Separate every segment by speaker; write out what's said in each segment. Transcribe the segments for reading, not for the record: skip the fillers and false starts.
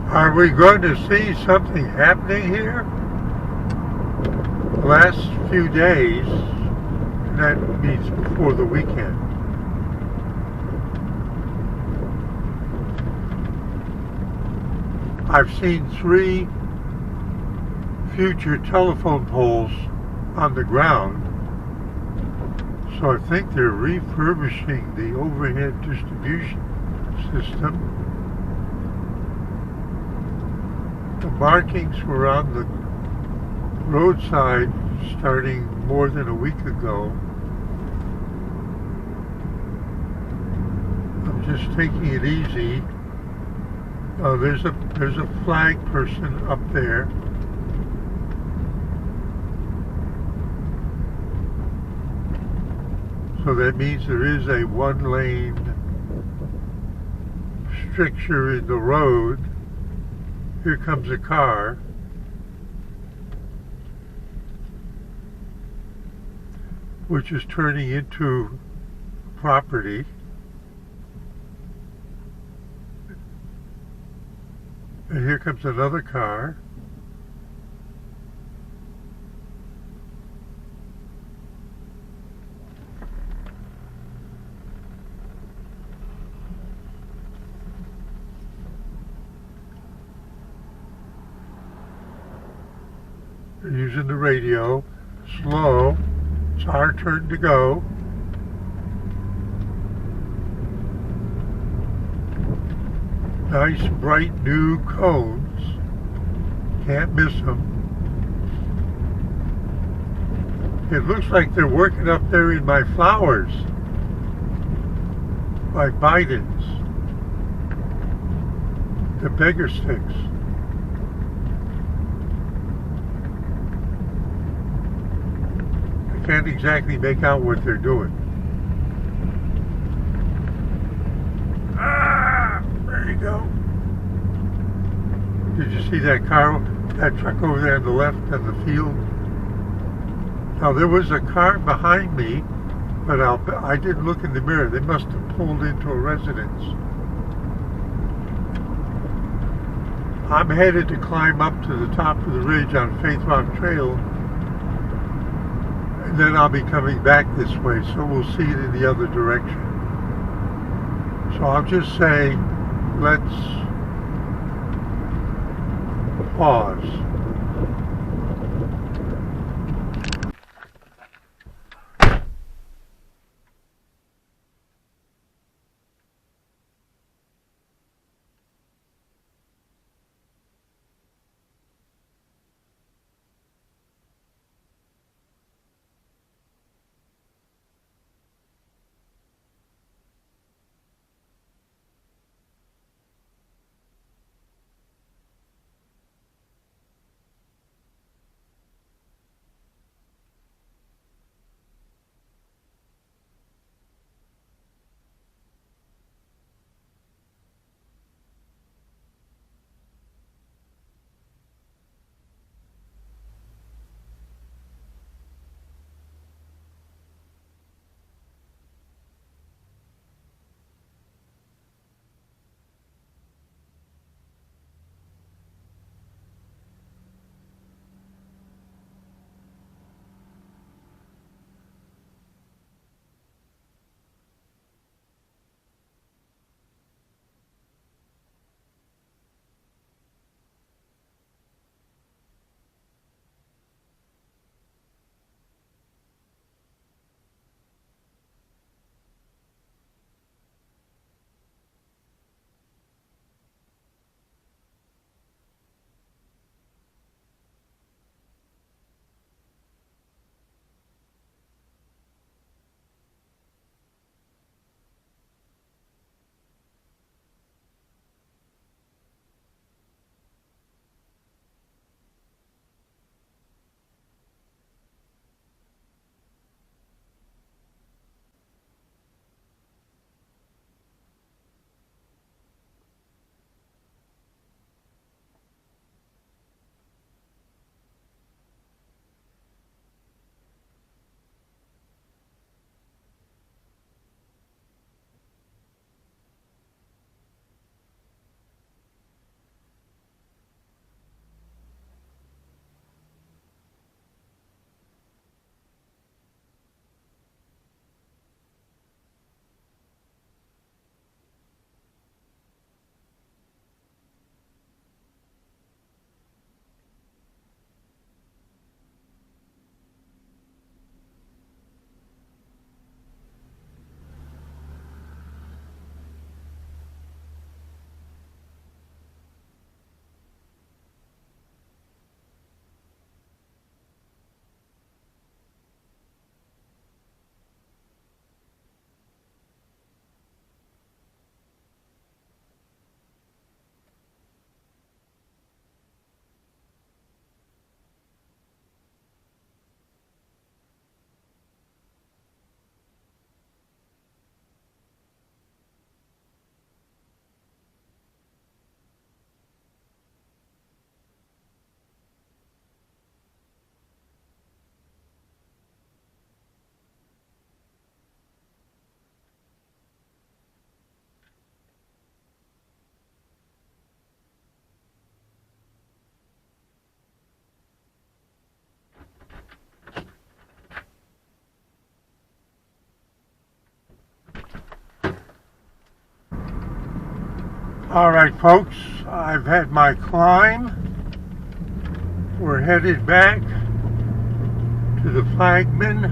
Speaker 1: Are we going to see something happening here? The last few days, and that means before the weekend, I've seen 3 future telephone poles on the ground, so I think they're refurbishing the overhead distribution system. The markings were on the roadside starting more than a week ago. I'm just taking it easy. There's a flag person up there. So that means there is a 1-lane stricture in the road. Here comes a car. Which is turning into property. And here comes another car. They're using the radio. Slow. It's our turn to go. Nice bright new cones. Can't miss them. It looks like they're working up there in my flowers. My Bidens. The beggar sticks. Can't exactly make out what they're doing. Ah, there you go. Did you see that car, that truck over there on the left in the field? Now there was a car behind me, but I didn't look in the mirror. They must have pulled into a residence. I'm headed to climb up to the top of the ridge on Faith Rock Trail. And then I'll be coming back this way, so we'll see it in the other direction. So I'll just say, let's pause. Alright folks, I've had my climb. We're headed back to the flagman.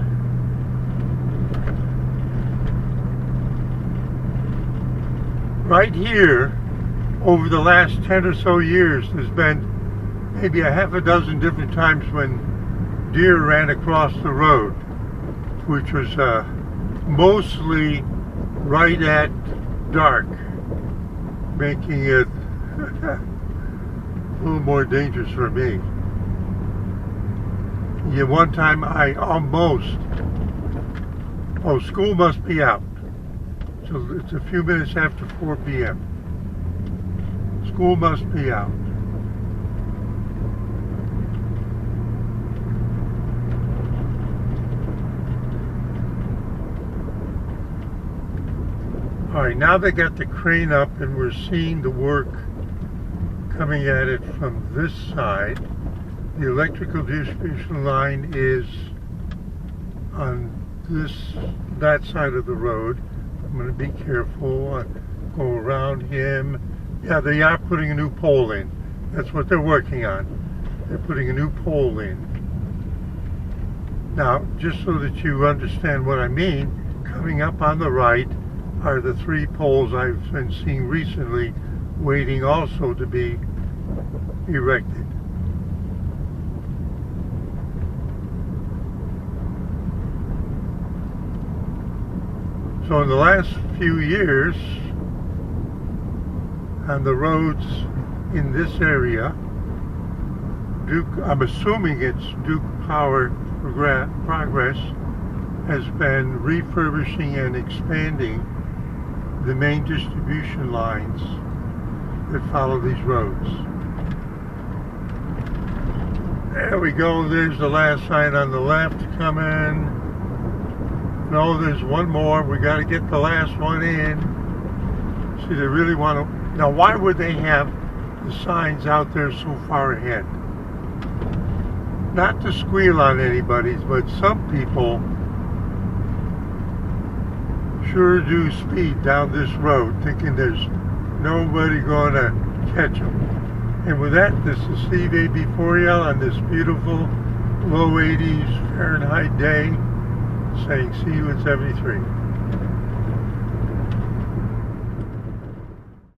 Speaker 1: Right here, over the last 10 or so years, there's been maybe a half a dozen different times when deer ran across the road, which was mostly right at dark, making it a little more dangerous for me. Yeah, one time I almost, school must be out. So it's a few minutes after 4 p.m. School must be out. Alright, now they got the crane up and we're seeing the work coming at it from this side. The electrical distribution line is on that side of the road. I'm going to be careful. Go around him. Yeah, they are putting a new pole in. That's what they're working on. They're putting a new pole in. Now, just so that you understand what I mean, coming up on the right are the 3 poles I've been seeing recently, waiting also to be erected. So in the last few years, on the roads in this area, I'm assuming it's Duke Power Progress, has been refurbishing and expanding the main distribution lines that follow these roads. There we go, there's the last sign on the left coming. No, there's one more. We got to get the last one in. See, they really want to... Now, why would they have the signs out there so far ahead? Not to squeal on anybody's, but some people sure do speed down this road, thinking there's nobody going to catch them. And with that, this is Steve AB4L on this beautiful low 80s Fahrenheit day, saying see you in 73.